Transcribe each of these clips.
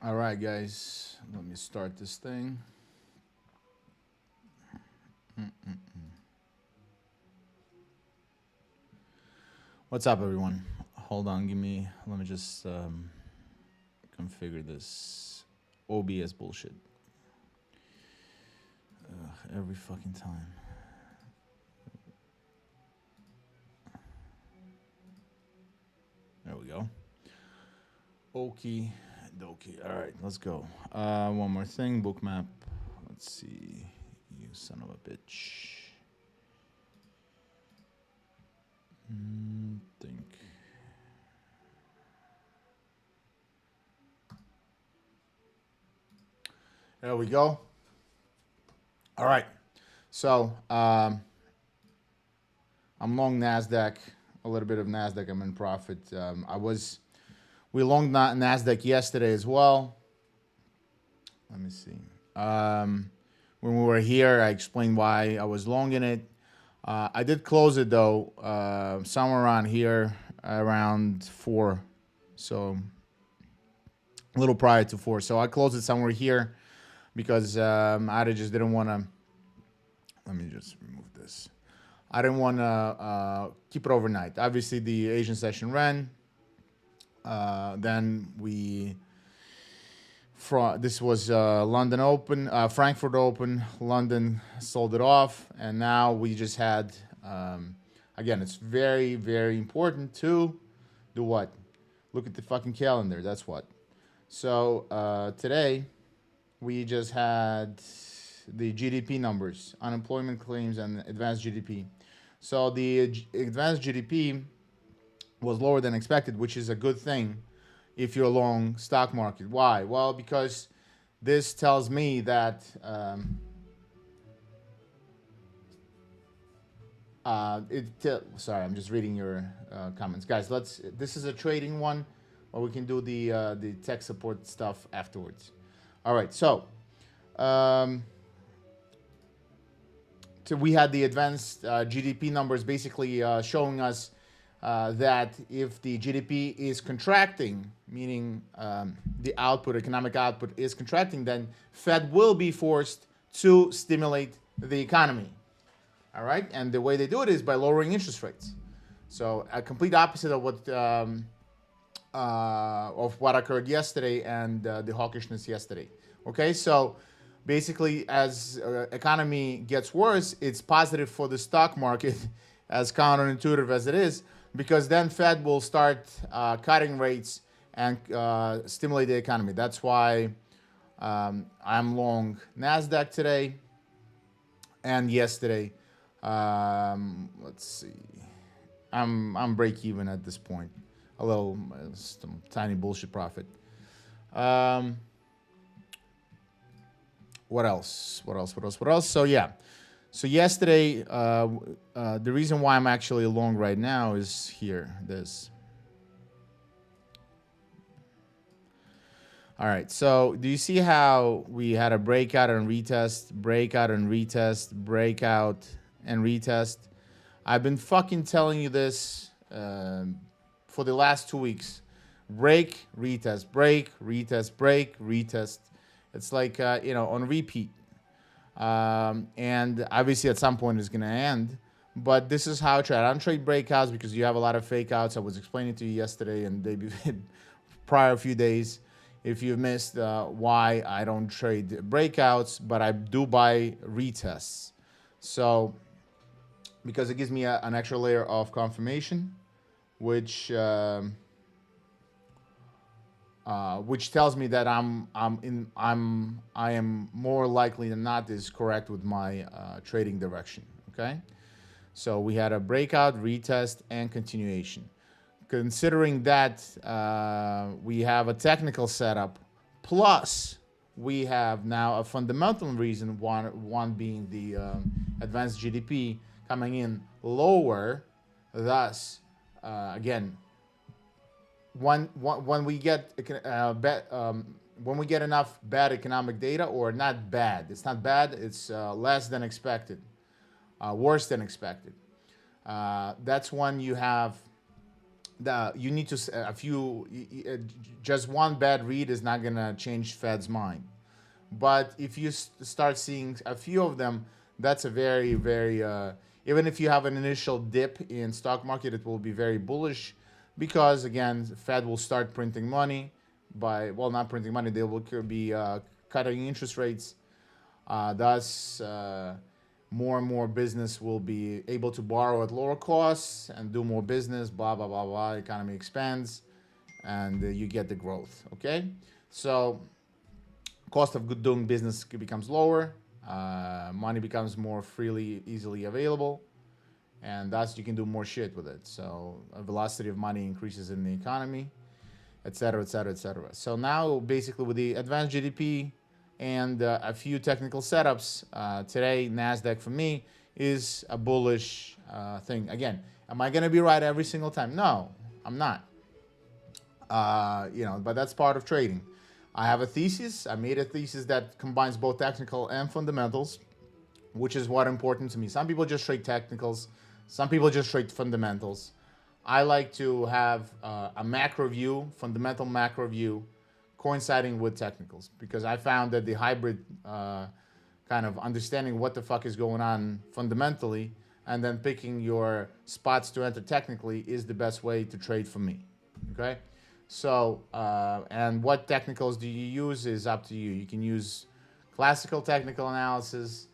All right, guys, let me start this thing. What's up, everyone? Hold on, let me just configure this OBS bullshit. Every fucking time. There we go. Okie dokie. All right, let's go. One more thing, bookmap. Let's see. You son of a bitch. Think. There we go. All right. So I'm long Nasdaq, a little bit of Nasdaq. I'm in profit. We long Nasdaq yesterday as well. Let me see. When we were here, I explained why I was long in it. I did close it though, somewhere around here, around 4, so a little prior to 4. So I closed it somewhere here because I just didn't want to. Let me just remove this. I didn't want to keep it overnight. Obviously, the Asian session ran. Then this was London Open, Frankfurt Open. London sold it off, and now we just had. Again, it's very, very important to do what? Look at the fucking calendar. That's what. So today, we just had the GDP numbers, unemployment claims, and advanced GDP. So the advanced GDP was lower than expected, which is a good thing if you're long stock market. Why? Well, because this tells me that sorry, I'm just reading your comments, guys. This is a trading one, or we can do the tech support stuff afterwards. All right, so we had the advanced GDP numbers basically showing us that if the GDP is contracting, meaning the economic output is contracting, then Fed will be forced to stimulate the economy. All right, and the way they do it is by lowering interest rates. So a complete opposite of what occurred yesterday and the hawkishness yesterday. Okay, so basically, as economy gets worse, it's positive for the stock market, as counterintuitive as it is, because then Fed will start cutting rates and stimulate the economy. That's why I'm long Nasdaq today and yesterday. Let's see, I'm break even at this point. A little some tiny bullshit profit. What else? So yeah. So yesterday, the reason why I'm actually long right now is here. This. All right. So do you see how we had a breakout and retest, breakout and retest, breakout and retest? I've been fucking telling you this for the last 2 weeks. Break, retest, break, retest, break, retest. It's like on repeat. And obviously at some point it's going to end. But this is how I trade. I don't trade breakouts because you have a lot of fake outs. I was explaining to you yesterday and the prior few days. If you missed why I don't trade breakouts, but I do buy retests. So because it gives me an extra layer of confirmation, which tells me that I am more likely than not is correct with my trading direction. Okay, so we had a breakout, retest, and continuation. Considering that we have a technical setup, plus we have now a fundamental reason, one being the advanced GDP coming in lower. Thus, again, when we get when we get enough bad economic data, or not bad, it's not bad, it's less than expected, worse than expected. That's when you have you need to just one bad read is not gonna change Fed's mind. But if you start seeing a few of them, that's a very, very even if you have an initial dip in stock market, it will be very bullish because again, Fed will start printing money by not printing money, they will be cutting interest rates. Thus, more and more business will be able to borrow at lower costs and do more business. Blah blah blah blah. Economy expands, and you get the growth. Okay, so cost of doing business becomes lower, money becomes more freely, easily available, and thus you can do more shit with it. So a velocity of money increases in the economy, etc., etc., etc. So now, basically, with the advanced GDP and a few technical setups, today Nasdaq for me is a bullish thing. Again, am I going to be right every single time? No, I'm not. But that's part of trading. I have a thesis. I made a thesis that combines both technical and fundamentals, which is what important to me. Some people just trade technicals. Some people just trade fundamentals. I like to have a macro view, fundamental macro view, coinciding with technicals, because I found that the hybrid kind of understanding what the fuck is going on fundamentally and then picking your spots to enter technically is the best way to trade for me. Okay? So, and what technicals do you use is up to you. You can use classical technical analysis,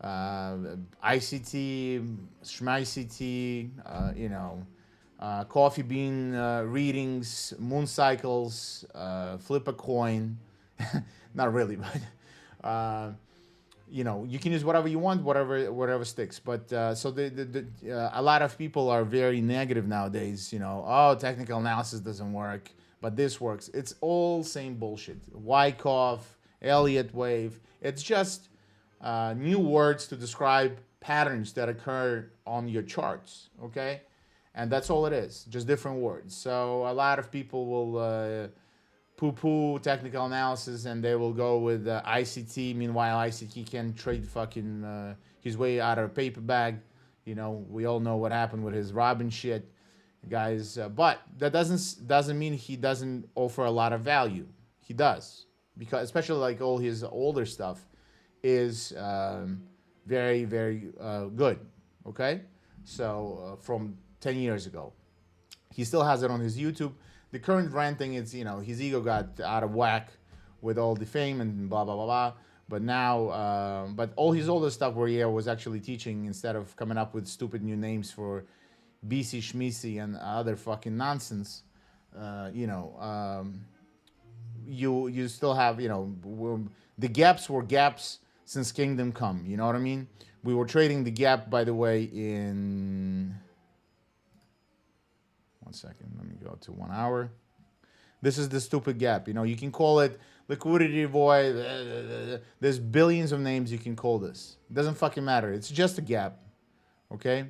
ICT, SHMICT, coffee bean readings, moon cycles, flip a coin. Not really, but you can use whatever you want, whatever sticks. But so a lot of people are very negative nowadays. Oh, technical analysis doesn't work, but this works. It's all same bullshit. Wyckoff, Elliott wave. It's just new words to describe patterns that occur on your charts. Okay. And that's all it is, just different words. So a lot of people will poo-poo technical analysis and they will go with ICT. Meanwhile, ICT can trade fucking his way out of a paper bag. We all know what happened with his Robin shit, guys. But that doesn't mean he doesn't offer a lot of value. He does, because especially like all his older stuff is very, very good. Okay, so from 10 years ago. He still has it on his YouTube. The current ranting is, his ego got out of whack with all the fame and blah, blah, blah, blah. But now, but all his older stuff where he was actually teaching instead of coming up with stupid new names for BC, Schmisi, and other fucking nonsense, you still have, the gaps were gaps since Kingdom Come. You know what I mean? We were trading the gap, by the way, in... 1 second, let me go to 1 hour. This is the stupid gap. You can call it liquidity void. There's billions of names you can call this. It doesn't fucking matter. It's just a gap. Okay?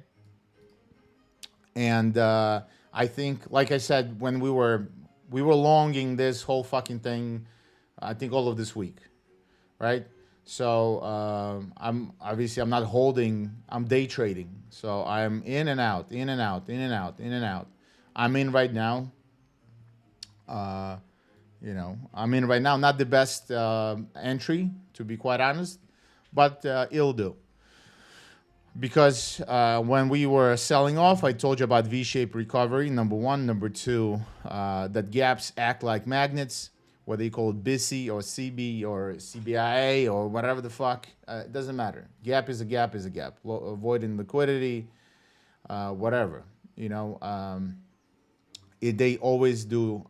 And I think, like I said, when we were longing this whole fucking thing, I think all of this week. Right? So I'm not holding, I'm day trading. So I'm in and out, in and out, in and out, in and out. I'm in right now. I'm in right now. Not the best entry, to be quite honest, but it'll do. Because when we were selling off, I told you about V-shaped recovery, number one. Number two, that gaps act like magnets, whether you call it BISI or CB or CBIA or whatever the fuck. It doesn't matter. Gap is a gap is a gap. Avoiding liquidity, whatever. They always do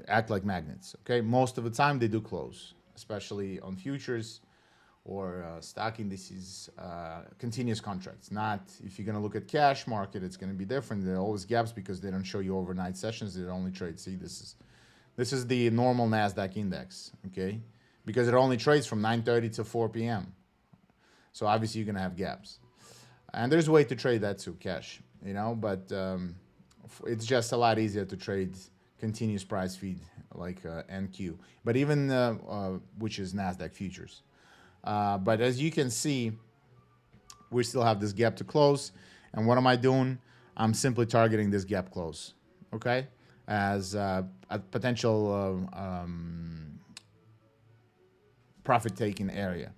act like magnets. Okay, most of the time they do close, especially on futures or stock indices, continuous contracts. Not if you're gonna look at cash market, it's gonna be different. There are always gaps because they don't show you overnight sessions. They only trade. See, this is the normal Nasdaq index. Okay, because it only trades from 9:30 to 4 p.m. So obviously you're gonna have gaps, and there's a way to trade that too, cash. But it's just a lot easier to trade continuous price feed like NQ, but even which is Nasdaq futures. But as you can see, we still have this gap to close. And what am I doing? I'm simply targeting this gap close. okay, as a potential profit-taking area,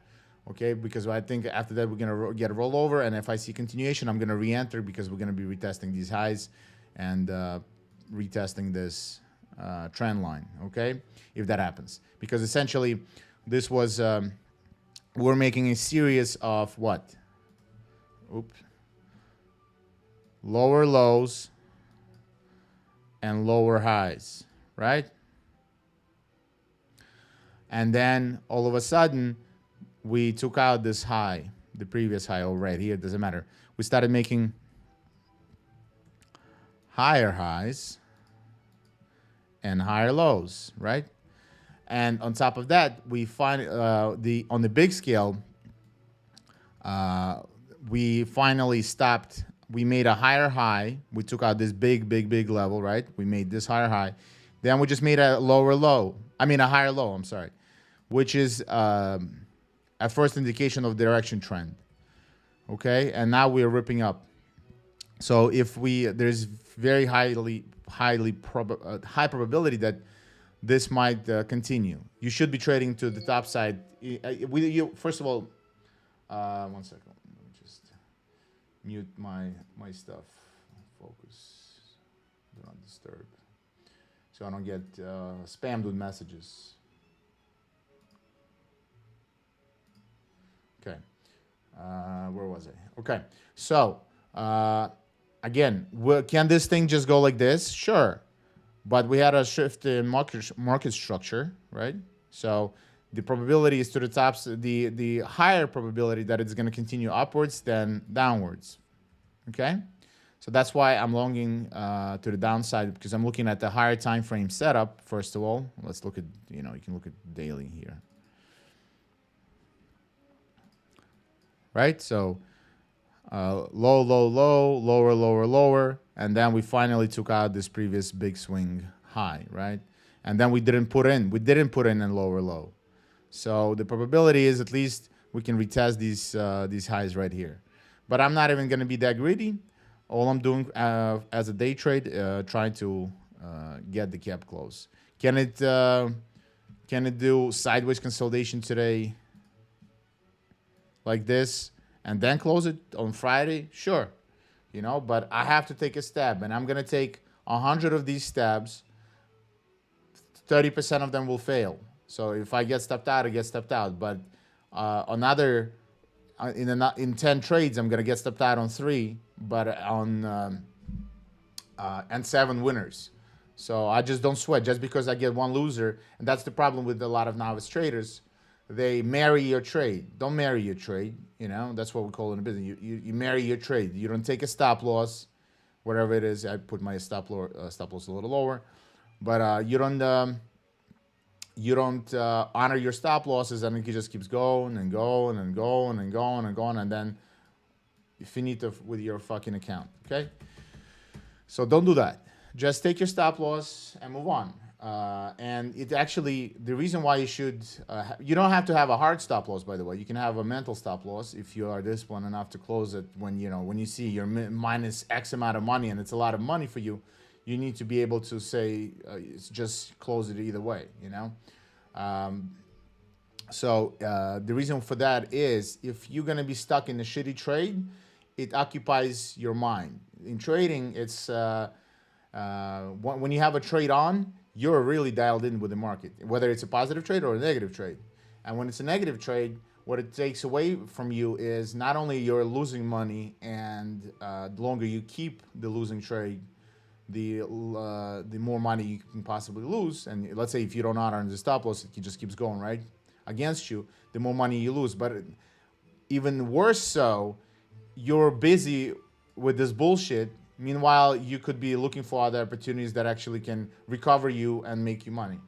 okay? Because I think after that we're gonna get a rollover, and if I see continuation, I'm gonna re-enter because we're gonna be retesting these highs and retesting this trend line, okay? If that happens, because essentially this was we're making a series of what? Oops. Lower lows and lower highs, right? And then all of a sudden, we took out this high, the previous high already. Here, it doesn't matter. We started making higher highs and higher lows, right? And on top of that, we find on the big scale, we finally stopped. We made a higher high. We took out this big level, right? We made this higher high. Then we just made a lower low. I mean, a higher low, I'm sorry, which is a first indication of direction trend. Okay, and now we're ripping up. So if there's very high probability that this might continue. You should be trading to the top side. First of all, 1 second. Let me just mute my stuff. Focus. Do not disturb. So I don't get spammed with messages. Okay. Where was I? Okay. So again, can this thing just go like this? Sure. But we had a shift in market structure, right? So the probability is to the tops, the higher probability that it's going to continue upwards than downwards, okay? So that's why I'm longing to the downside, because I'm looking at the higher time frame setup, first of all. Let's look at, you can look at daily here. Right? So low, lower, and then we finally took out this previous big swing high, right? And then we didn't put in a lower low. So the probability is at least we can retest these highs right here. But I'm not even going to be that greedy. All I'm doing as a day trade, trying to get the cap close. Can it do sideways consolidation today like this and then close it on Friday? Sure. But I have to take a stab, and I'm going to take 100 of these stabs. 30% of them will fail. So if I get stepped out, I get stepped out. But in 10 trades, I'm going to get stepped out on 3, but and 7 winners. So I just don't sweat just because I get one loser. And that's the problem with a lot of novice traders. They marry your trade. Don't marry your trade. That's what we call it in business. You marry your trade. You don't take a stop loss, whatever it is. I put my stop loss a little lower, but you don't honor your stop losses, and it just keeps going and going and going and going and going, and then you finito with your fucking account. Okay, so don't do that. Just take your stop loss and move on. And it actually, the reason why you should, you don't have to have a hard stop loss, by the way. You can have a mental stop loss if you are disciplined enough to close it when you see you're minus X amount of money and it's a lot of money for you. You need to be able to say, just close it either way, So the reason for that is if you're going to be stuck in a shitty trade, it occupies your mind. In trading, it's when you have a trade on, you're really dialed in with the market, whether it's a positive trade or a negative trade. And when it's a negative trade, what it takes away from you is not only you're losing money, and the longer you keep the losing trade, the more money you can possibly lose. And let's say if you don't honor the stop loss, it just keeps going right against you, the more money you lose. But even worse so, you're busy with this bullshit. Meanwhile, you could be looking for other opportunities that actually can recover you and make you money,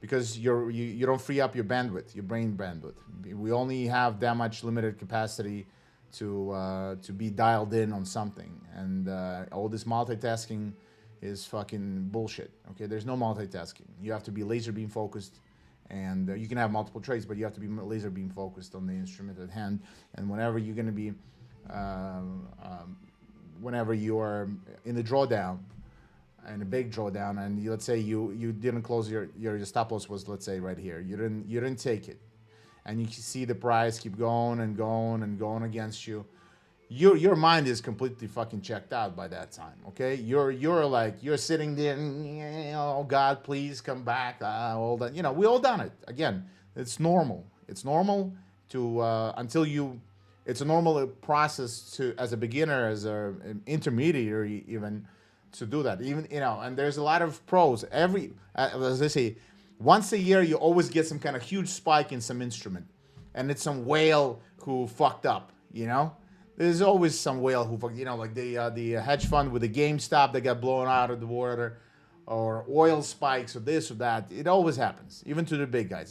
because you don't free up your bandwidth, your brain bandwidth. We only have that much limited capacity to be dialed in on something, and all this multitasking is fucking bullshit. Okay, there's no multitasking. You have to be laser beam focused, and you can have multiple trades, but you have to be laser beam focused on the instrument at hand. And whenever you're going to be whenever you are in the drawdown in a big drawdown, and let's say you didn't close your stop loss was, let's say, right here. You didn't take it, and you see the price keep going and going and going against you. Your mind is completely fucking checked out by that time. Okay, you're sitting there, oh God, please come back. All that, we all done it. Again, it's normal. It's normal to until you. It's a normal process to, as a beginner, as an intermediary, even, to do that. Even, and there's a lot of pros. As I say, once a year you always get some kind of huge spike in some instrument, and it's some whale who fucked up. There's always some whale who fucked. Like the hedge fund with the GameStop that got blown out of the water, or oil spikes, or this or that. It always happens, even to the big guys.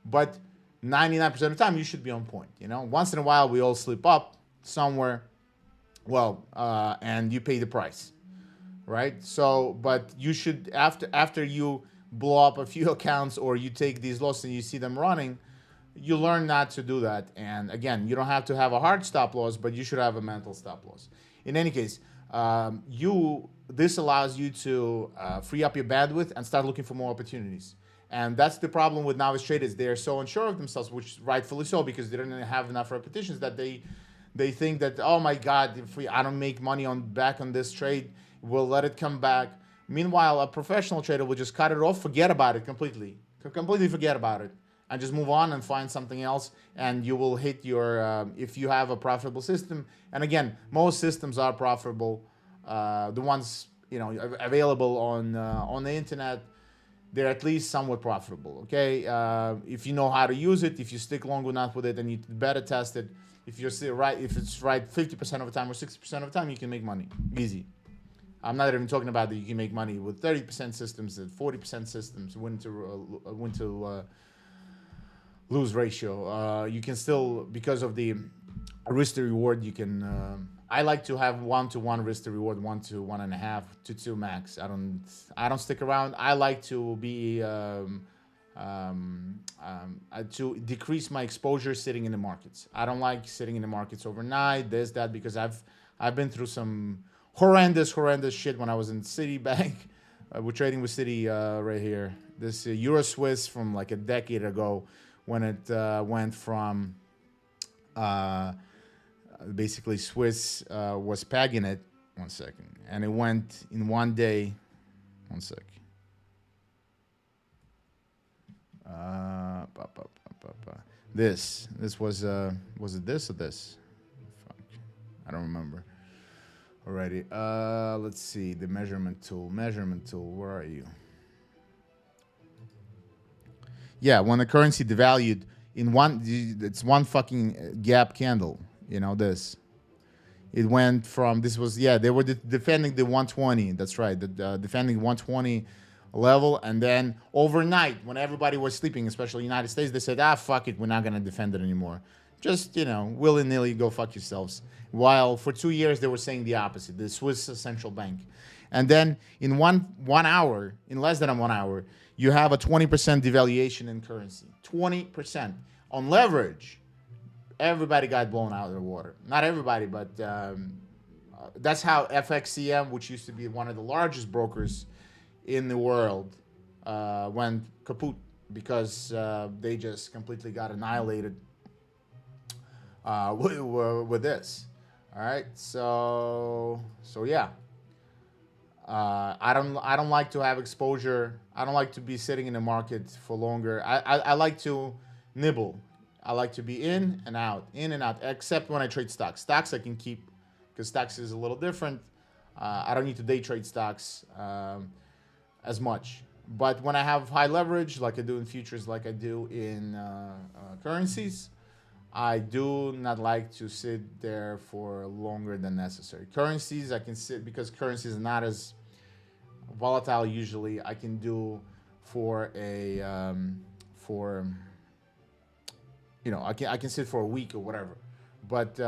But 99% of the time you should be on point. Once in a while we all slip up somewhere. Well, and you pay the price, right? So, but you should, after you blow up a few accounts, or you take these losses and you see them running, you learn not to do that. And again, you don't have to have a hard stop loss, but you should have a mental stop loss. In any case, this allows you to free up your bandwidth and start looking for more opportunities. And that's the problem with novice traders. They're so unsure of themselves, which rightfully so, because they don't have enough repetitions, that they think that, oh my God, I don't make money back on this trade, we'll let it come back. Meanwhile, a professional trader will just cut it off, forget about it completely forget about it, and just move on and find something else. And you will hit your, if you have a profitable system. And again, most systems are profitable. The ones available on the internet, they're at least somewhat profitable. Okay, if you know how to use it, if you stick long enough with it, and you better test it. If it's right 50% of the time or 60% of the time, you can make money easy. I'm not even talking about that you can make money with 30% systems, and 40% systems, win to lose ratio. You can still, because of the risk to reward, you can. I like to have 1-to-1 risk to reward, 1 to 1.5 to 2 max. I don't stick around. I like to be to decrease my exposure sitting in the markets. I don't like sitting in the markets overnight. There's that, because I've been through some horrendous shit when I was in Citibank. We're trading with Citi right here. This Euro Swiss from like a decade ago, when it went from. Basically, Swiss was pegging it. 1 second, and it went in one day. 1 sec. This was it this or this? Fuck, I don't remember already. Let's see the measurement tool. Where are you? Yeah, when the currency devalued it's one fucking gap candle. This. It went from, they were defending the 120. That's right, defending 120 level, and then overnight, when everybody was sleeping, especially the United States, they said, fuck it, we're not gonna defend it anymore. Just willy-nilly go fuck yourselves. While for 2 years they were saying the opposite, the Swiss central bank. And then in one hour, in less than 1 hour, you have a 20% devaluation in currency. 20% on leverage. Everybody got blown out of the water. Not everybody, but that's how FXCM, which used to be one of the largest brokers in the world, went kaput, because they just completely got annihilated with this. All right, so yeah. I don't like to have exposure. I don't like to be sitting in the market for longer. I like to nibble. I like to be in and out, except when I trade stocks. Stocks I can keep, because stocks is a little different. I don't need to day trade stocks as much. But when I have high leverage, like I do in futures, like I do in currencies, I do not like to sit there for longer than necessary. Currencies, I can sit, because currencies are not as volatile usually. I can do for I can sit for a week or whatever. But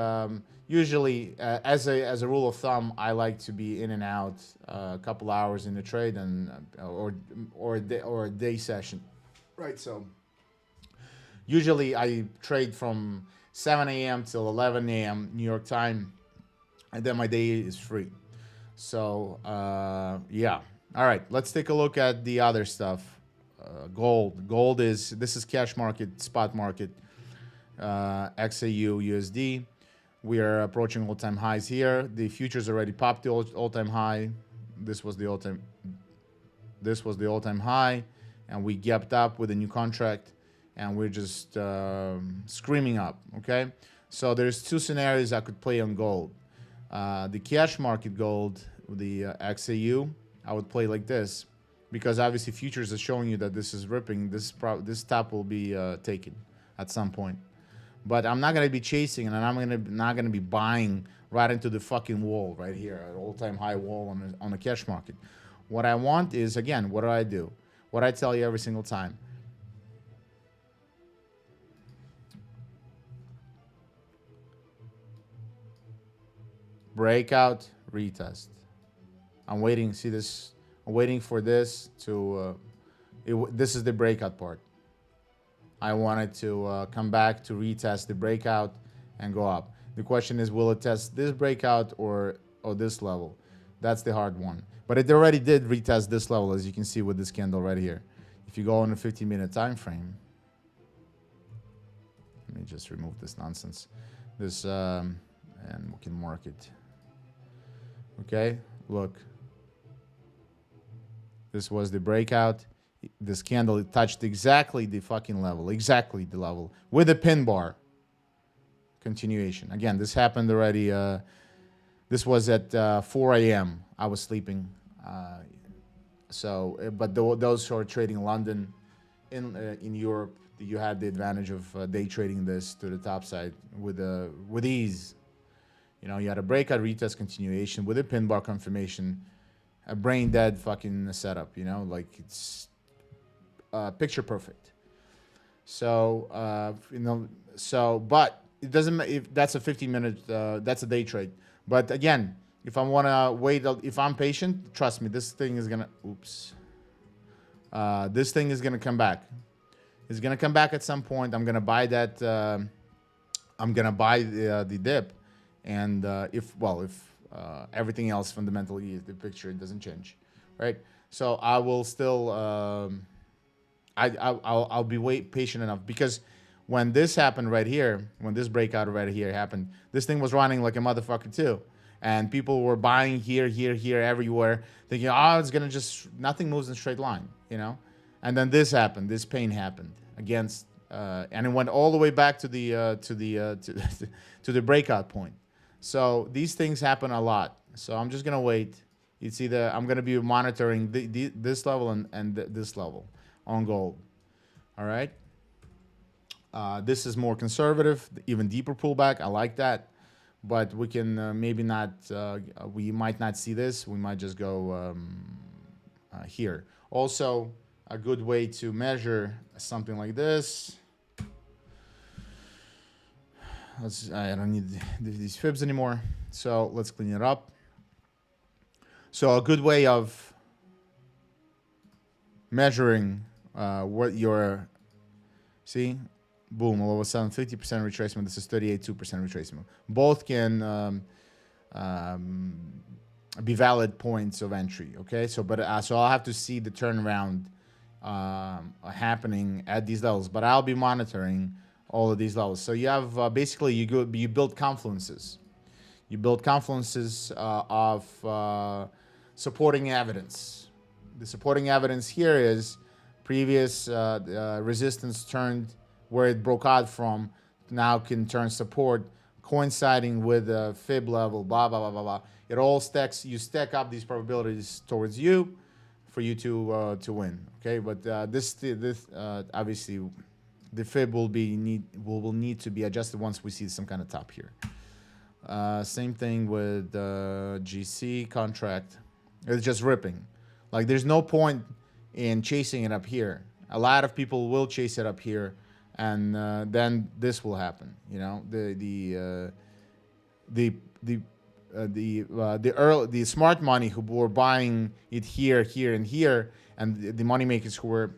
usually, as a rule of thumb, I like to be in and out a couple hours in the trade, and or a day session, right? So usually I trade from 7 a.m. till 11 a.m. New York time, and then my day is free. So yeah. All right, let's take a look at the other stuff. Gold. Gold is, this is cash market, spot market, XAU USD. We are approaching all-time highs here. The futures already popped the all-time high. This was the all-time. This was the all-time high, and we gapped up with a new contract, and we're just screaming up. Okay, so there's two scenarios I could play on gold. The cash market gold, the XAU, I would play like this, because obviously futures are showing you that this is ripping. This top will be taken at some point. But I'm not gonna be chasing, and not gonna be buying right into the fucking wall right here, an all-time high wall on the cash market. What I want is, again, what do I do? What I tell you every single time. Breakout, retest. I'm waiting. See this? I'm waiting for this to. This is the breakout part. I wanted to come back to retest the breakout and go up. The question is, will it test this breakout or this level? That's the hard one. But it already did retest this level, as you can see with this candle right here. If you go on a 15-minute time frame, let me just remove this nonsense. And we can mark it. Okay, look. This was the breakout. This candle, it touched exactly the fucking level, exactly the level, with a pin bar. Continuation. Again, this happened already. This was at 4 a.m. I was sleeping. But those who are trading London, in Europe, you had the advantage of day trading this to the top side with ease. You know, you had a breakout, retest, continuation with a pin bar confirmation, a brain dead fucking setup. You know, like it's picture perfect. So but it doesn't. If that's a 15-minute, that's a day trade. But again, if I want to wait, if I'm patient, trust me, this thing is gonna. Oops. This thing is gonna come back. It's gonna come back at some point. I'm gonna buy that. I'm gonna buy the dip, and if everything else fundamentally is the picture, it doesn't change, right? So I will still. I'll be patient enough, because when this happened right here, when this breakout right here happened, this thing was running like a motherfucker too. And people were buying here, everywhere, thinking, oh, it's gonna just, nothing moves in a straight line, you know? And then this happened, this pain happened against, and it went all the way back to the to the breakout point. So these things happen a lot. So I'm just gonna wait. You see I'm gonna be monitoring this level and this level on gold. All right. This is more conservative, even deeper pullback. I like that, but we can maybe not. We might not see this. We might just go here. Also, a good way to measure something like this. I don't need these fibs anymore, so let's clean it up. So a good way of measuring what your, see, boom, all of a sudden 50% retracement. This is 38.2% retracement. Both can be valid points of entry. Okay, so so I'll have to see the turnaround happening at these levels, but I'll be monitoring all of these levels. So you have basically you build confluences. You build confluences of supporting evidence. The supporting evidence here is previous resistance turned where it broke out from, now can turn support, coinciding with the fib level, blah, blah, blah, blah, blah. It all stacks, you stack up these probabilities towards you for you to win, okay? But this obviously, the fib will need to be adjusted once we see some kind of top here. Same thing with GC contract. It's just ripping. Like, there's no point in chasing it up here. A lot of people will chase it up here, and then this will happen. You know, the smart money who were buying it here, and here, and the money makers who were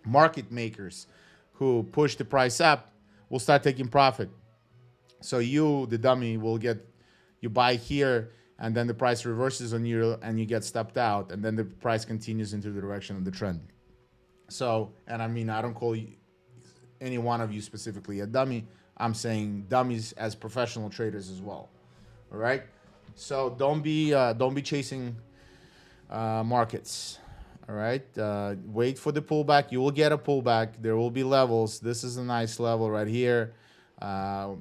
market makers who push the price up will start taking profit So you, the dummy, will get, you buy here, and then the price reverses on you, and you get stepped out, and then the price continues into the direction of the trend. So, and I mean, I don't call you, any one of you specifically a dummy. I'm saying dummies as professional traders as well. All right. So don't be chasing markets. All right. Wait for the pullback. You will get a pullback. There will be levels. This is a nice level right here. Can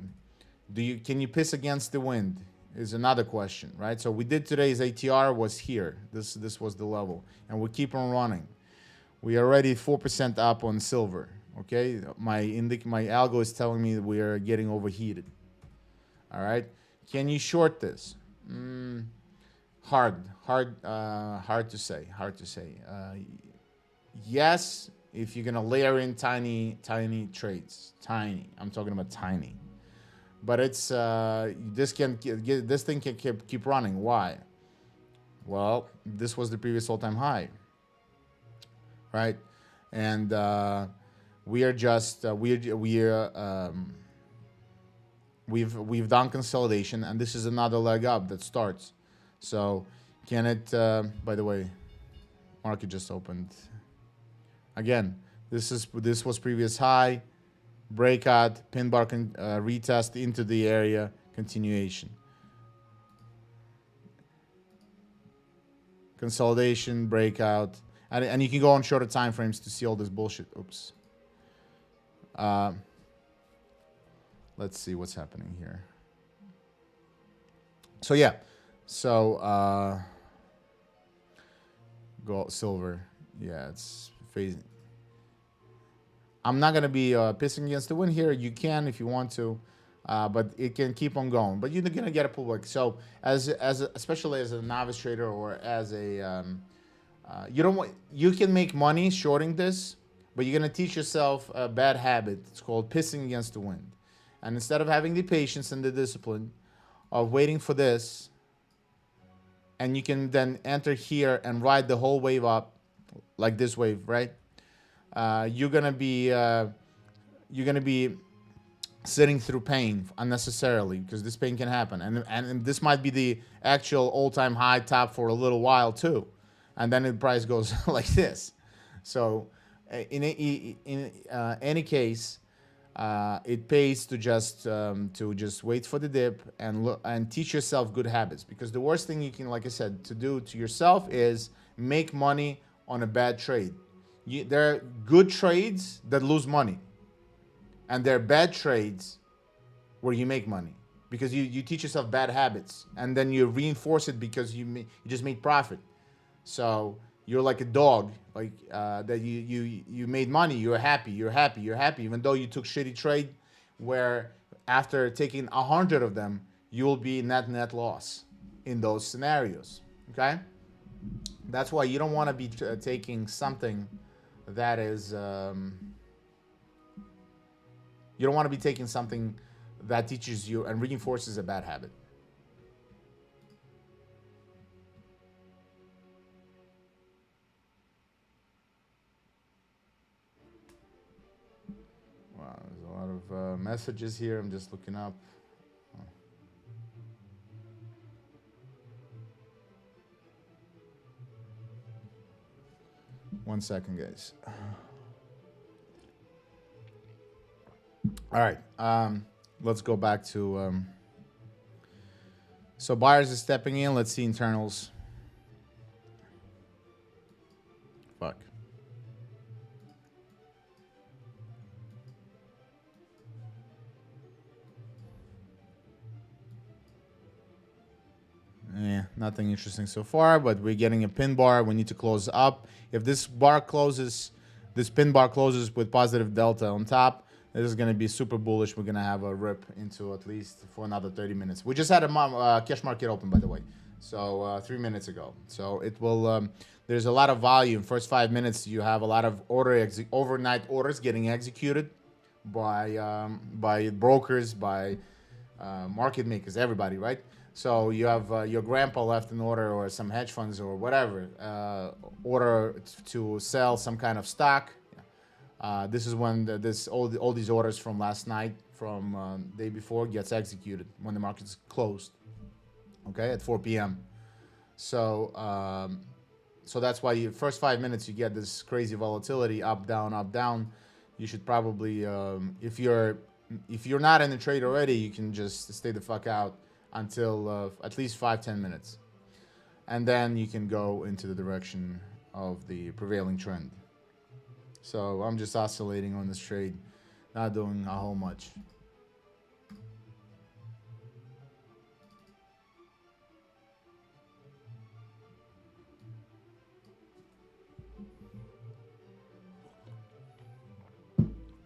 you piss against the wind? Is another question, right? So we did today's ATR was here. This was the level, and we keep on running. We are already 4% up on silver. Okay, my algo is telling me that we are getting overheated. All right, can you short this? Hard to say. Yes, if you're gonna layer in tiny trades, tiny. I'm talking about tiny, but it's this thing can keep running. Why? Well, this was the previous all-time high, right? And we are just we've done consolidation, and this is another leg up that starts. So can it? By the way, market just opened. Again, this was previous high, breakout, pin bar retest into the area, continuation, consolidation, breakout, and you can go on shorter time frames to see all this bullshit. Oops. Let's see what's happening here. So yeah, so gold, silver, yeah, it's phasing. I'm not gonna be pissing against the wind here. You can if you want to, but it can keep on going. But you're gonna get a pullback. So especially as a novice trader or as a you can make money shorting this, but you're gonna teach yourself a bad habit. It's called pissing against the wind. And instead of having the patience and the discipline of waiting for this, and you can then enter here and ride the whole wave up, like this wave, right? You're gonna be sitting through pain unnecessarily, because this pain can happen, and this might be the actual all-time high top for a little while too, and then the price goes like this. So in any case, it pays to just wait for the dip and teach yourself good habits, because the worst thing you can, like I said, to do to yourself is make money on a bad trade. There are good trades that lose money, and there are bad trades where you make money, because you teach yourself bad habits, and then you reinforce it because you just made profit. So you're like a dog, like that you made money, you're happy, even though you took shitty trade, where after taking 100 of them, you will be net loss in those scenarios. Okay, that's why you don't want to be taking something that is you don't want to be taking something that teaches you and reinforces a bad habit. Wow, there's a lot of messages here. I'm just looking up. One second, guys. All right, let's go back to. So buyers are stepping in. Let's see internals. Fuck. Yeah, nothing interesting so far, but we're getting a pin bar. We need to close up. If this bar closes, this pin bar closes with positive delta on top, this is going to be super bullish. We're going to have a rip into at least for another 30 minutes. We just had a cash market open, by the way, so 3 minutes ago. So it will, there's a lot of volume. First 5 minutes, you have a lot of overnight orders getting executed by brokers, by market makers, everybody, right? So you have your grandpa left an order, or some hedge funds or whatever, order to sell some kind of stock. This is when all these orders from last night from day before gets executed when the market's closed. Okay, at 4 p.m. So so that's why you first 5 minutes you get this crazy volatility, up down up down. You should probably if you're not in the trade already, you can just stay the fuck out until at least 5-10 minutes, and then you can go into the direction of the prevailing trend. So I'm just oscillating on this trade, not doing a whole much.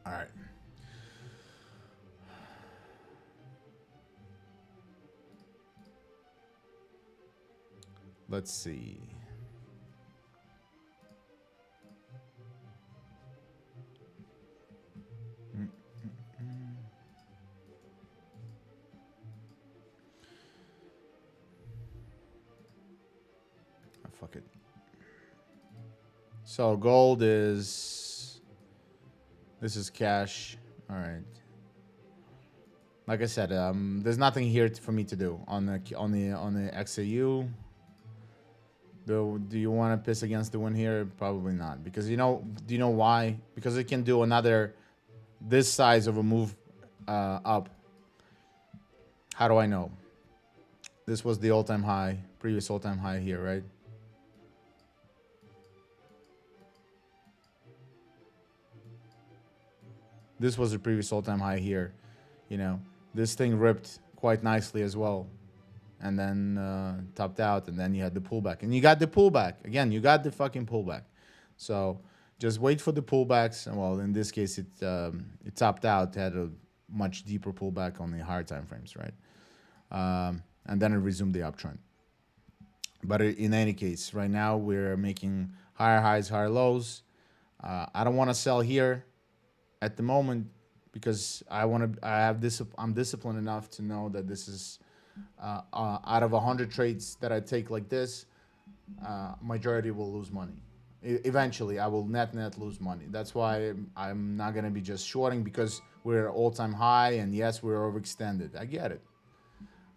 All right. Let's see. Fuck it. So gold is, this is cash. All right. Like I said, there's nothing here for me to do on the XAU. Do you want to piss against the win here? Probably not, because do you know why? Because it can do another this size of a move up. How do I know? This was the all-time high, previous all-time high here, right? This was the previous all-time high here. This thing ripped quite nicely as well, and then topped out, and then you had the pullback, and you got the pullback again. You got the fucking pullback. So just wait for the pullbacks. And well, in this case, it topped out, had a much deeper pullback on the higher time frames, right? And then it resumed the uptrend. But in any case, right now we're making higher highs, higher lows. I don't want to sell here at the moment, because I'm disciplined enough to know that this is out of 100 trades that I take like this, majority will lose money. Eventually, I will net lose money. That's why I'm not gonna be just shorting, because we're at all-time high, and yes, we're overextended. I get it.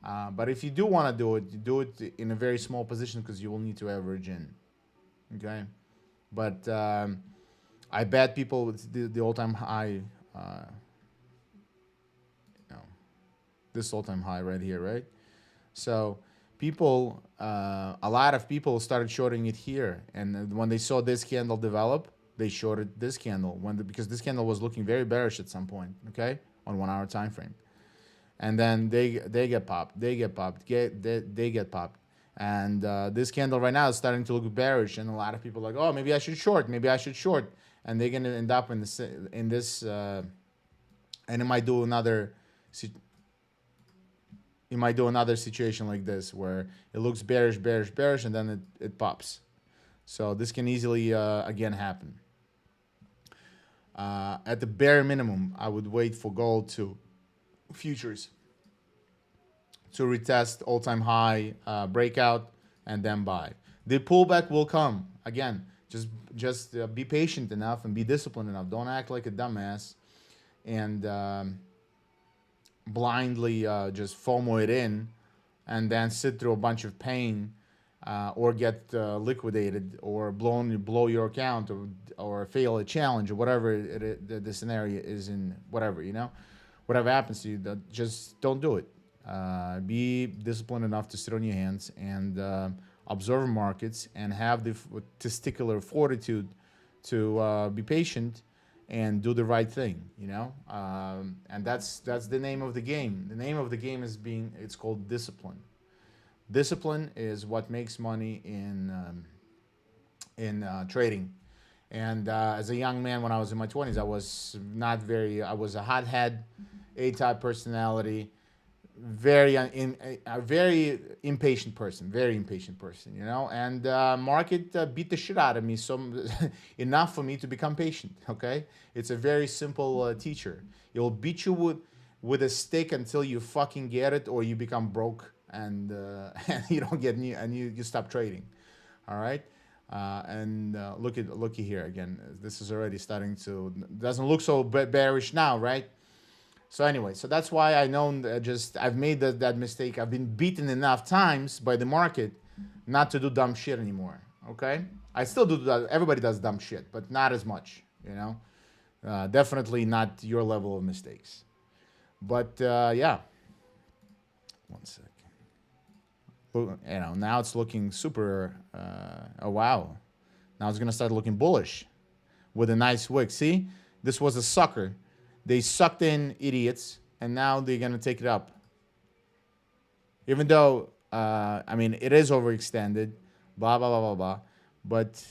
But if you do want to do it, you do it in a very small position, because you will need to average in. Okay, but I bet people it's the all-time high. This all-time high right here, right? So people, a lot of people started shorting it here, and when they saw this candle develop, they shorted this candle because this candle was looking very bearish at some point. Okay, on 1 hour time frame. And then they get popped, they get popped, and this candle right now is starting to look bearish, and a lot of people are like, oh, maybe I should short, and they're gonna end up in this, and it might do another situation like this, where it looks bearish, and then it pops. So this can easily again happen. At the bare minimum, I would wait for gold to futures to retest all-time high breakout, and then buy. The pullback will come again. Just be patient enough and be disciplined enough. Don't act like a dumbass and blindly just FOMO it in, and then sit through a bunch of pain, or get liquidated, or blow your account, or fail a challenge, or whatever the scenario is in, whatever whatever happens to you, just don't do it. Be disciplined enough to sit on your hands and observe markets, and have the testicular fortitude to be patient and do the right thing, and that's the name of the game. The name of the game it's called discipline. Discipline is what makes money in trading. And as a young man, when I was in my 20s, I was a hothead, A-type personality, a very impatient person, and market beat the shit out of me, enough for me to become patient. Okay, it's a very simple teacher. It will beat you with a stick until you fucking get it, or you become broke, and and you don't get any, and you stop trading. All right. Looky here again. This is already starting to, doesn't look so bearish now, right? So anyway, so that's why I know I've made that mistake. I've been beaten enough times by the market not to do dumb shit anymore. Okay, I still do that. Everybody does dumb shit, but not as much. Definitely not your level of mistakes. But yeah, one sec. Now it's looking super. Oh wow, now it's gonna start looking bullish with a nice wick. See, this was a sucker. They sucked in idiots, and now they're gonna take it up. Even though I mean it is overextended, blah blah blah blah blah. But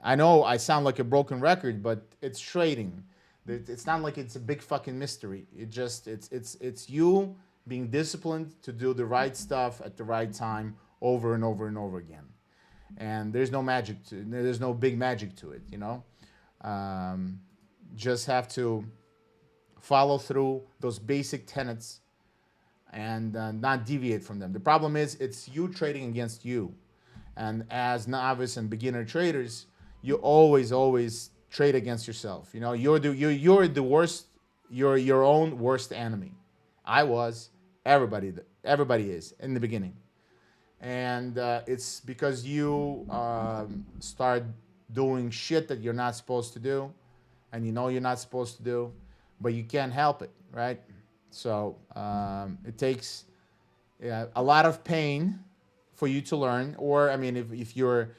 I know I sound like a broken record, but it's trading. It's not like it's a big fucking mystery. It's you being disciplined to do the right stuff at the right time over and over and over again. And there's no big magic to it. Just have to follow through those basic tenets and not deviate from them. The problem is it's you trading against you. And as novice and beginner traders, you always trade against yourself. You're the worst. You're your own worst enemy. I was. Everybody is in the beginning, and it's because you start doing shit that you're not supposed to do, and you're not supposed to do, but you can't help it, right? So it takes a lot of pain for you to learn. Or I mean, if you're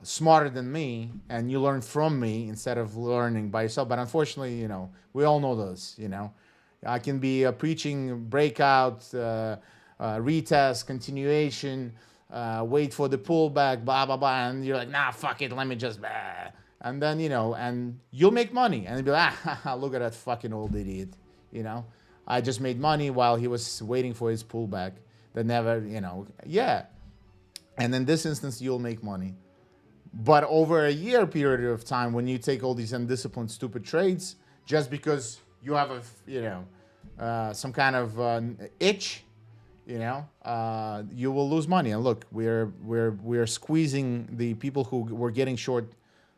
smarter than me and you learn from me instead of learning by yourself. But unfortunately, we all know this. I can be preaching breakout, retest, continuation, wait for the pullback, blah blah blah, and you're like, nah, fuck it, let me just, blah. And then and you'll make money, and you'll be like, look at that fucking old idiot, I just made money while he was waiting for his pullback. That never, yeah. And in this instance, you'll make money. But over a year period of time, when you take all these undisciplined, stupid trades, just because you have some kind of itch, you will lose money. And look, we're squeezing the people who were getting short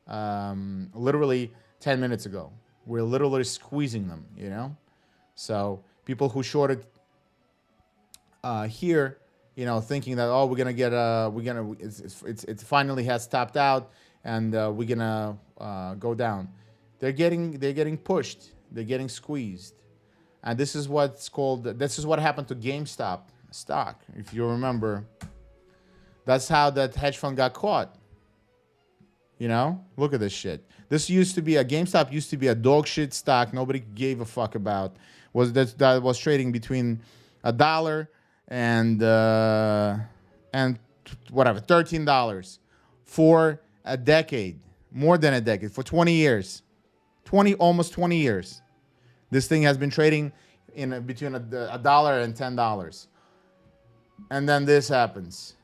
literally 10 minutes ago. We're literally squeezing them. So people who shorted here, thinking that we're gonna get it finally has topped out and we're gonna go down. They're getting pushed. They're getting squeezed, and this is what happened to GameStop stock. If you remember, that's how that hedge fund got caught. Look at this shit. GameStop used to be a dog shit stock. Nobody gave a fuck about. That was trading between $1 and whatever, $13 for a decade, more than a decade, for 20 years, almost 20 years. This thing has been trading in between $1 and $10, and then this happens.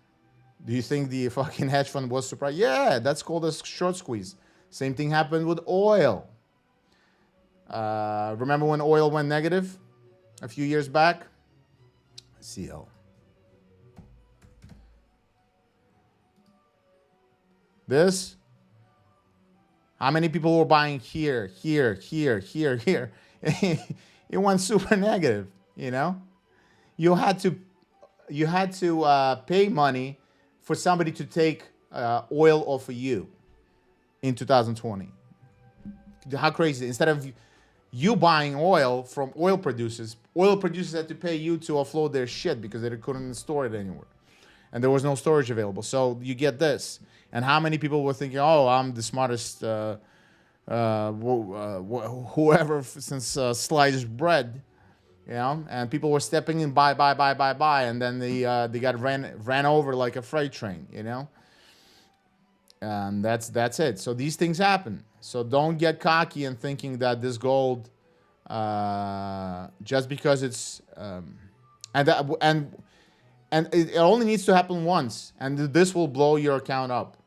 Do you think the fucking hedge fund was surprised? Yeah, that's called a short squeeze. Same thing happened with oil. Remember when oil went negative a few years back? CL. This. How many people were buying here? It went super negative. You had to pay money for somebody to take oil off of you in 2020. How crazy! Instead of you buying oil from oil producers had to pay you to offload their shit because they couldn't store it anywhere. And there was no storage available. So you get this. And how many people were thinking, I'm the smartest whoever since sliced bread, and people were stepping in, buy, and then they got ran over like a freight train, And that's it. So these things happen. So don't get cocky and thinking that this gold, just because it's and it only needs to happen once, and this will blow your account up.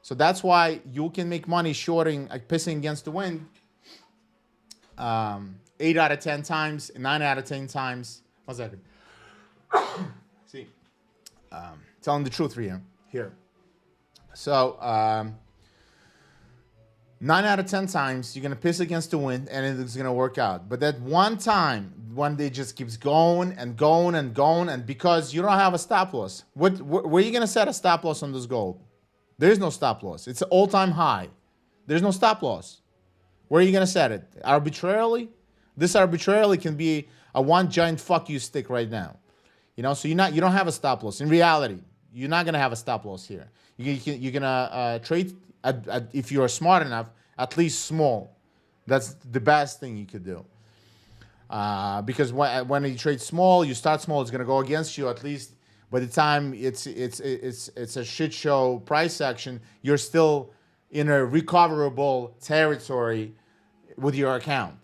So that's why you can make money shorting, like pissing against the wind, 8 out of 10 times, 9 out of 10 times. 1 second. See, telling the truth for you here. So 9 out of 10 times you're gonna piss against the wind and it's gonna work out. But that one time when they just keeps going and going and going, and because you don't have a stop loss, where are you gonna set a stop loss on this gold? There's no stop loss. It's an all-time high. There's no stop loss. Where are you gonna set it? Arbitrarily? This arbitrarily can be a one giant fuck you stick right now. You know, so you don't have a stop loss. In reality, you're not gonna have a stop loss here. You're gonna trade if you're smart enough, at least small. That's the best thing you could do. Because when you trade small, you start small. It's gonna go against you. At least by the time it's a shit show price action, you're still in a recoverable territory with your account.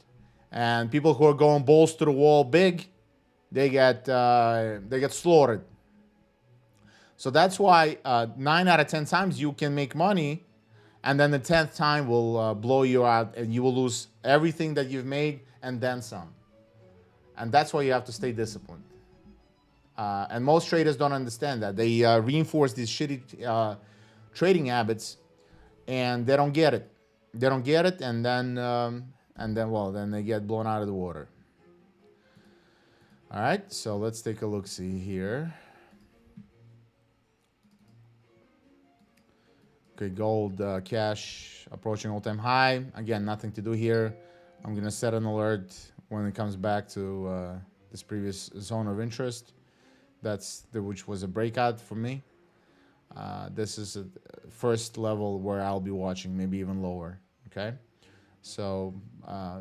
And people who are going balls to the wall big, they get slaughtered. So that's why 9 out of 10 times you can make money, and then the 10th time will blow you out, and you will lose everything that you've made and then some. And that's why you have to stay disciplined. And most traders don't understand that. They reinforce these shitty trading habits, and they don't get it. They don't get it, and then then they get blown out of the water. All right, so let's take a look. See here. Okay, gold cash approaching all-time high. Again, nothing to do here. I'm gonna set an alert when it comes back to this previous zone of interest. Which was a breakout for me. This is a first level where I'll be watching, maybe even lower. Okay, so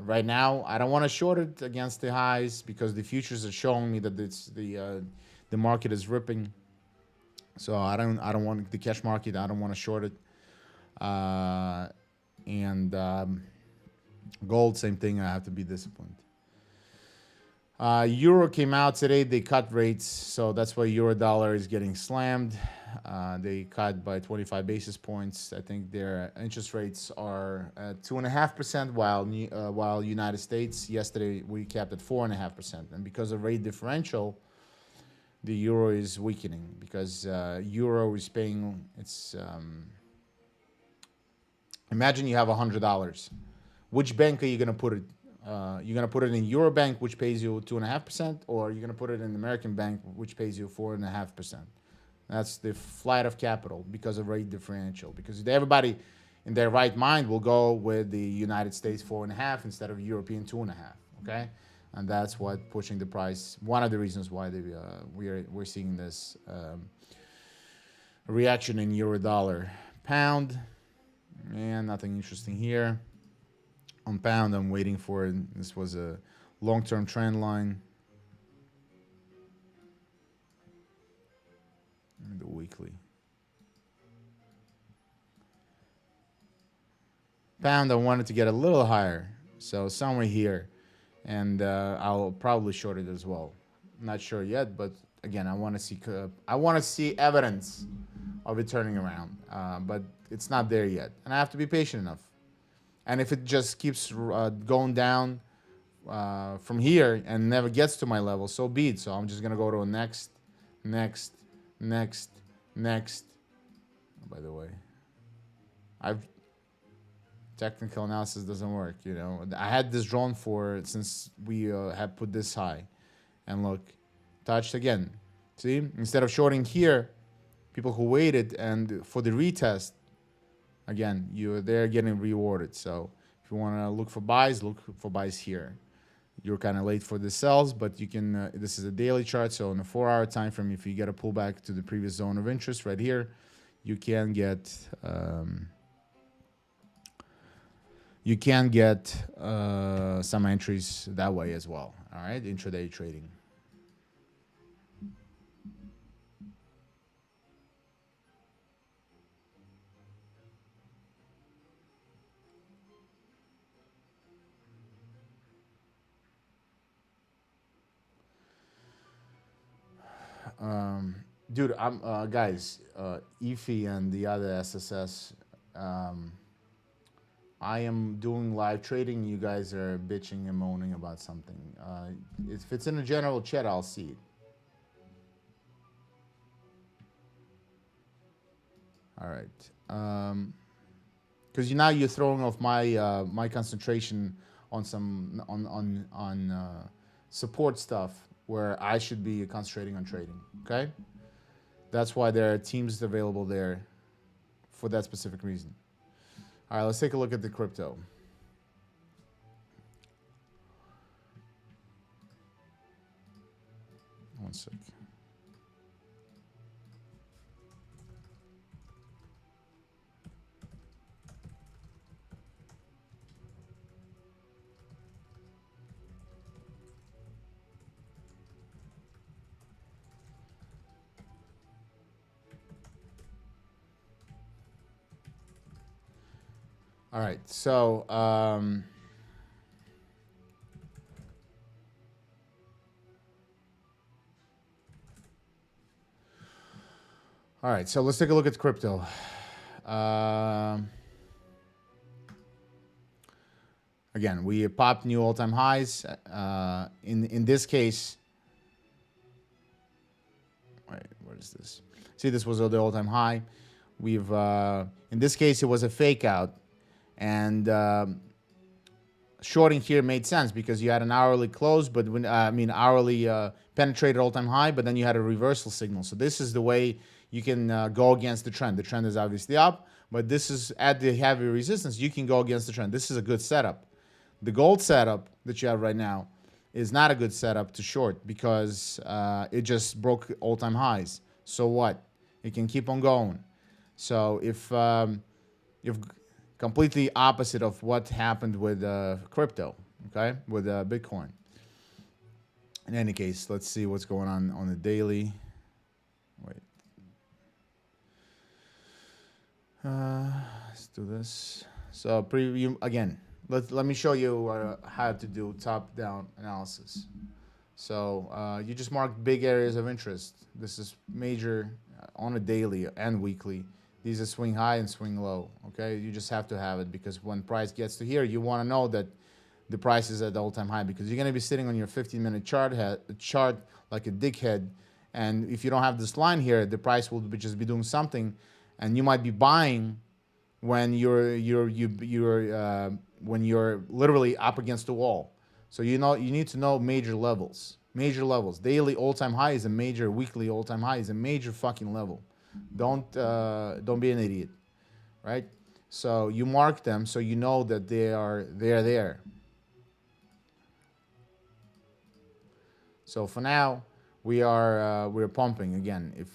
right now I don't want to short it against the highs because the futures are showing me that the market is ripping. So I don't want the cash market. I don't want to short it. Gold, same thing. I have to be disciplined. Euro came out today. They cut rates, so that's why euro dollar is getting slammed. They cut by 25 basis points. I think their interest rates are at 2.5%, while United States yesterday we capped at 4.5%. And because of rate differential, the euro is weakening because euro is paying its. Imagine you have $100. Which bank are you gonna put it? You're gonna put it in Eurobank, which pays you 2.5%, or you're gonna put it in American Bank, which pays you 4.5%. That's the flight of capital because of rate differential. Because everybody in their right mind will go with the United States 4.5 instead of European 2.5. Okay, and that's what pushing the price. One of the reasons why we're seeing this reaction in euro dollar pound, and nothing interesting here. On pound, I'm waiting for it. This was a long-term trend line. The weekly. Pound, I wanted to get a little higher. So somewhere here. And I'll probably short it as well. Not sure yet, but again, I want to see evidence of it turning around. But it's not there yet. And I have to be patient enough. And if it just keeps going down from here and never gets to my level, so be it. So I'm just going to go to a next. Oh, by the way, technical analysis doesn't work. You know, I had this drawn since we had put this high. And look, touched again. See, instead of shorting here, people who waited and for the retest, again, they're getting rewarded. So if you want to look for buys here. You're kind of late for the sells, but you can. This is a daily chart, so in a 4-hour time frame, if you get a pullback to the previous zone of interest right here, you can get some entries that way as well. All right, intraday trading. Dude, I'm guys, EFI and the other SSS. I am doing live trading. You guys are bitching and moaning about something. If it's in a general chat, I'll see it. All right. because now you're throwing off my my concentration on some support stuff where I should be concentrating on trading. Okay, that's why there are teams available there for that specific reason. All right, let's take a look at the crypto. One sec. All right, so all right, so let's take a look at crypto. Again, we popped new all-time highs. In this case, wait, what is this? See, this was the all-time high. We've in this case, it was a fake out, and shorting here made sense because you had an hourly close, but when hourly penetrated all-time high, but then you had a reversal signal. So this is the way you can go against the trend. The trend is obviously up, but this is at the heavy resistance. You can go against the trend. This is a good setup. The gold setup that you have right now is not a good setup to short because it just broke all-time highs. So what? It can keep on going. So if completely opposite of what happened with crypto, okay, with Bitcoin. In any case, let's see what's going on the daily. Wait. Let's do this. So preview again. Let me show you how to do top-down analysis. So you just mark big areas of interest. This is major on a daily and weekly. These are swing high and swing low. Okay, you just have to have it because when price gets to here, you want to know that the price is at the all-time high because you're going to be sitting on your 15-minute chart like a dickhead, and if you don't have this line here, the price will just be doing something, and you might be buying when you're literally up against the wall. So you need to know major levels. Major levels. Daily all-time high is a major. Weekly all-time high is a major fucking level. Don't be an idiot, right? So you mark them so you know that they are there. So for now, we're pumping again. If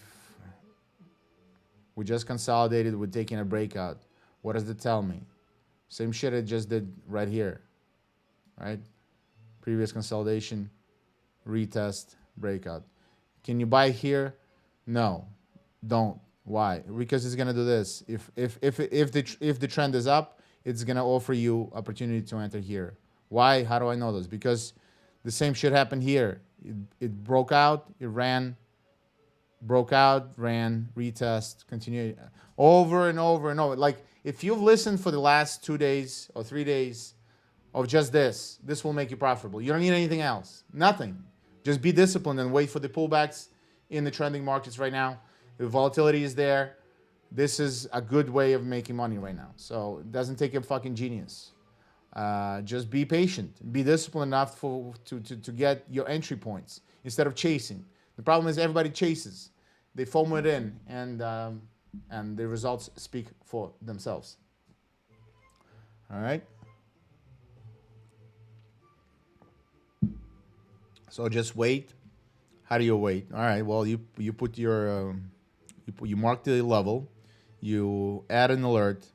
we just consolidated, we're taking a breakout. What does it tell me? Same shit I just did right here, right? Previous consolidation, retest, breakout. Can you buy here? No, don't. Why? Because it's gonna do this. If the trend is up, it's gonna offer you opportunity to enter here. Why? How do I know this? Because the same shit happened here. It broke out, it ran, broke out, ran, retest, continued over and over and over. Like if you've listened for the last 2 days or 3 days of just this will make you profitable. You don't need anything else. Nothing. Just be disciplined and wait for the pullbacks in the trending markets right now. The volatility is there. This is a good way of making money right now. So it doesn't take a fucking genius. Just be patient. Be disciplined enough to get your entry points instead of chasing. The problem is everybody chases. They FOMO it in, and the results speak for themselves. All right. So just wait. How do you wait? All right. Well, you put your you mark the level. You add an alert,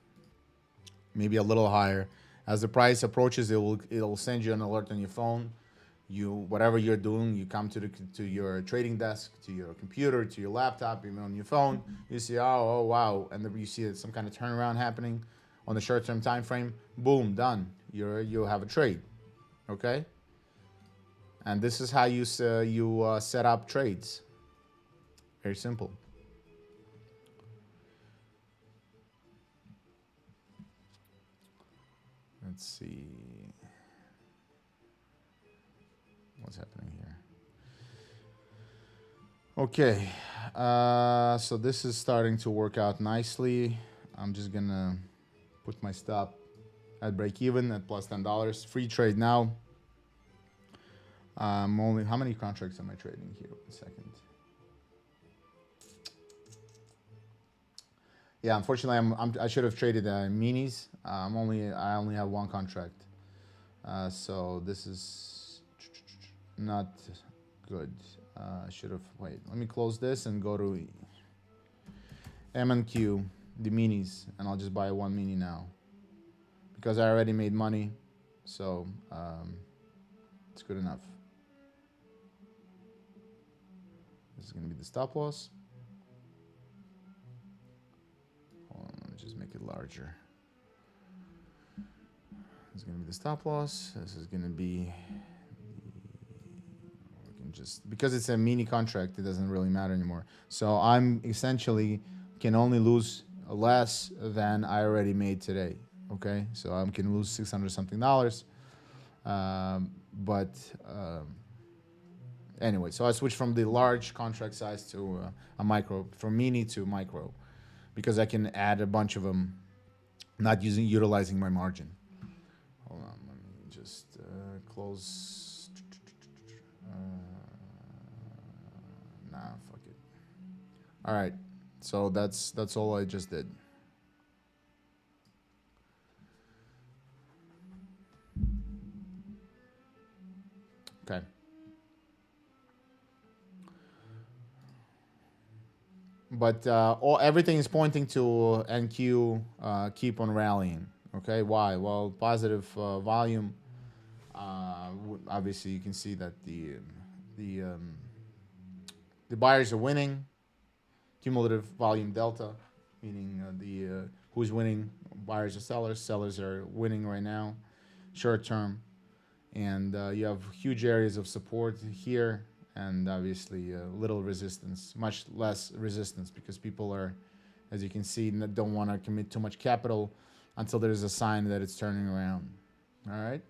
maybe a little higher. As the price approaches, it'll send you an alert on your phone. Whatever you're doing, you come to your trading desk, to your computer, to your laptop, even on your phone. You see, oh wow, and then you see some kind of turnaround happening on the short-term time frame. Boom, done. You have a trade. Okay. And this is how you set up trades. Very simple. Let's see what's happening here. Okay, so this is starting to work out nicely. I'm just gonna Put my stop at break even at plus $10. Free trade now. Only how many contracts am I trading here? 1 second. Yeah, unfortunately, I should have traded minis. I only have one contract, so this is not good. I should have wait. Let me close this and go to M&Q, the minis, and I'll just buy one mini now because I already made money, so it's good enough. This is gonna be the stop loss. Just make it larger. This is going to be the stop loss. This is going to be, we can just, because it's a mini contract, it doesn't really matter anymore. So I'm essentially can only lose less than I already made today. Okay, so I can lose $600 something. Anyway, so I switched from the large contract size to a micro, from mini to micro, because I can add a bunch of them, not utilizing my margin. Hold on, let me just close. Nah, fuck it. All right, so that's all I just did. Okay. But everything is pointing to NQ keep on rallying. Okay, why? Well, positive volume. Obviously, you can see that the buyers are winning. Cumulative volume delta, meaning who's winning? Buyers or sellers. Sellers are winning right now, short term, and you have huge areas of support here. And obviously little resistance, much less resistance, because people are, as you can see, don't want to commit too much capital until there's a sign that it's turning around. All right.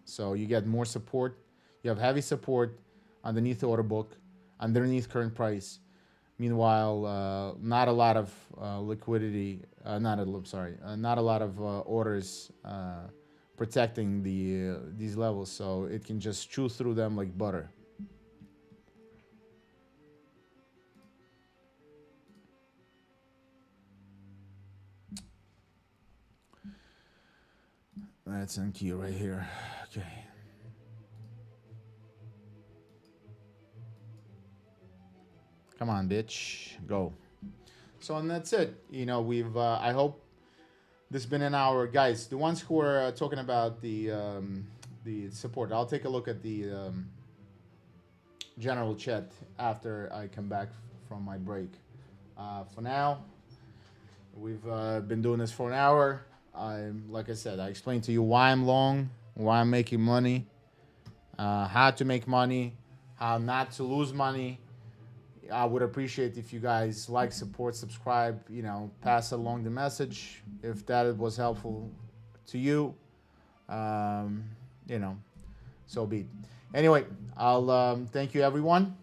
So you get more support. You have heavy support underneath the order book, underneath current price. Meanwhile, not a lot of liquidity. Not a lot of orders protecting these levels. So it can just chew through them like butter. That's NQ right here. Okay. Come on, bitch. Go. So, and that's it. You know, we've, I hope this has been an hour. Guys, the ones who are talking about the support, I'll take a look at the general chat after I come back from my break. For now, we've been doing this for an hour. Like I said, I explained to you why I'm long, why I'm making money, how to make money, how not to lose money. I would appreciate if you guys like, support, subscribe, you know, pass along the message if that was helpful to you. You know, so be it. Anyway, I'll thank you, everyone.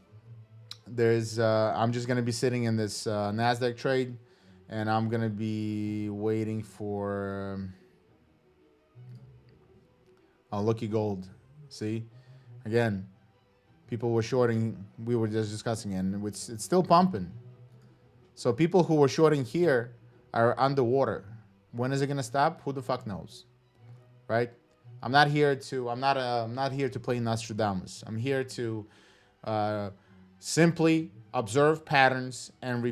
I'm just gonna be sitting in this Nasdaq trade. And I'm going to be waiting for Lucky Gold. See? Again, people were shorting. We were just discussing it. And it's still pumping. So people who were shorting here are underwater. When is it going to stop? Who the fuck knows? Right? I'm not here to play Nostradamus. I'm here to simply observe patterns and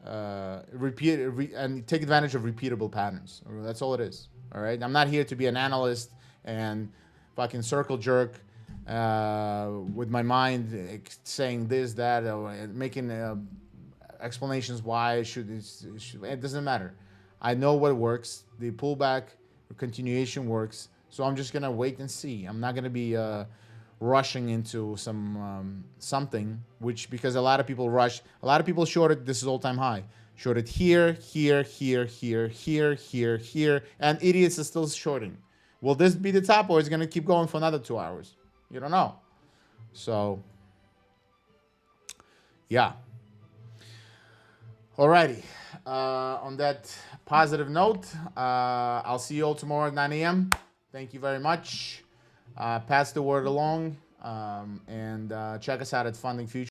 and take advantage of repeatable patterns. That's all it is. All right. I'm not here to be an analyst and fucking circle jerk with my mind saying this, that, or making explanations why it doesn't matter. I know what works. The pullback continuation works. So I'm just gonna wait and see. I'm not gonna be rushing into something, which, because a lot of people rush. A lot of people shorted. This is all-time high. Shorted here, here, here, here, here, here, here, and idiots are still shorting. Will this be the top, or is it going to keep going for another 2 hours? You don't know. So, yeah. Alrighty. On that positive note, I'll see you all tomorrow at 9 a.m. Thank you very much. Pass the word along, and check us out at Funding Future.